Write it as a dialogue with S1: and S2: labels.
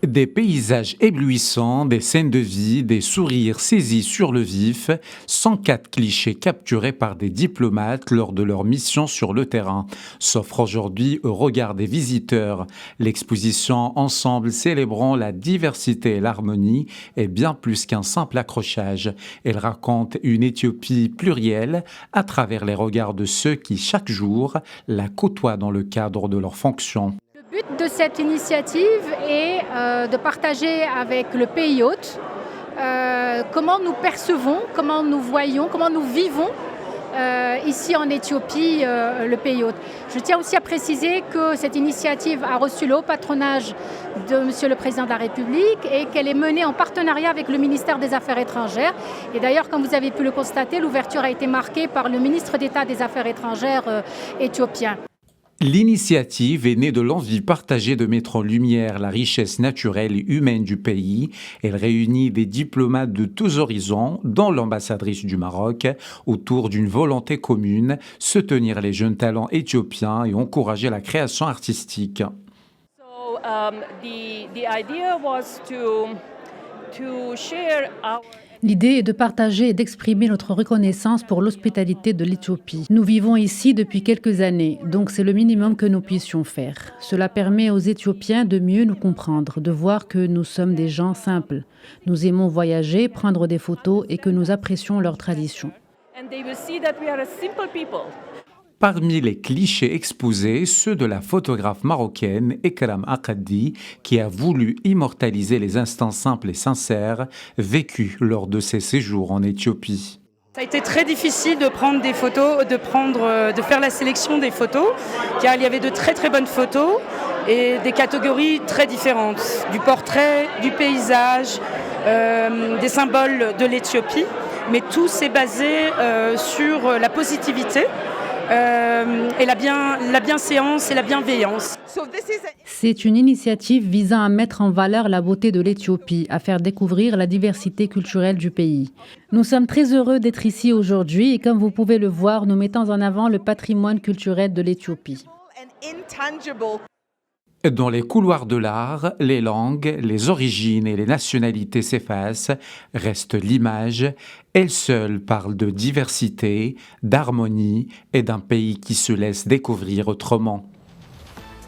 S1: Des paysages éblouissants, des scènes de vie, des sourires saisis sur le vif, 104 clichés capturés par des diplomates lors de leur mission sur le terrain s'offre aujourd'hui au regard des visiteurs. L'exposition Ensemble célébrant la diversité et l'harmonie est bien plus qu'un simple accrochage. Elle raconte une Éthiopie plurielle à travers les regards de ceux qui chaque jour la côtoient dans le cadre de leurs fonctions.
S2: Le but de cette initiative est de partager avec le pays hôte comment nous percevons, comment nous voyons, comment nous vivons ici en Éthiopie, le pays hôte. Je tiens aussi à préciser que cette initiative a reçu le haut patronage de Monsieur le Président de la République et qu'elle est menée en partenariat avec le ministère des Affaires étrangères. Et d'ailleurs, comme vous avez pu le constater, l'ouverture a été marquée par le ministre d'État des Affaires étrangères éthiopien.
S1: L'initiative est née de l'envie partagée de mettre en lumière la richesse naturelle et humaine du pays. Elle réunit des diplomates de tous horizons, dont l'ambassadrice du Maroc, autour d'une volonté commune, soutenir les jeunes talents éthiopiens et encourager la création artistique.
S3: L'idée est de partager et d'exprimer notre reconnaissance pour l'hospitalité de l'Éthiopie. Nous vivons ici depuis quelques années, donc c'est le minimum que nous puissions faire. Cela permet aux Éthiopiens de mieux nous comprendre, de voir que nous sommes des gens simples. Nous aimons voyager, prendre des photos et que nous apprécions leurs traditions.
S1: Parmi les clichés exposés, ceux de la photographe marocaine Ekram Akaddi, qui a voulu immortaliser les instants simples et sincères vécus lors de ses séjours en Éthiopie.
S4: Ça a été très difficile de prendre des photos, de faire la sélection des photos, car il y avait de très très bonnes photos et des catégories très différentes, du portrait, du paysage, des symboles de l'Éthiopie, mais tout s'est basé sur la positivité. Et la bienséance et la bienveillance.
S3: C'est une initiative visant à mettre en valeur la beauté de l'Éthiopie, à faire découvrir la diversité culturelle du pays. Nous sommes très heureux d'être ici aujourd'hui et comme vous pouvez le voir, nous mettons en avant le patrimoine culturel de l'Éthiopie.
S1: Dans les couloirs de l'art, les langues, les origines et les nationalités s'effacent, reste l'image. Elle seule parle de diversité, d'harmonie et d'un pays qui se laisse découvrir autrement.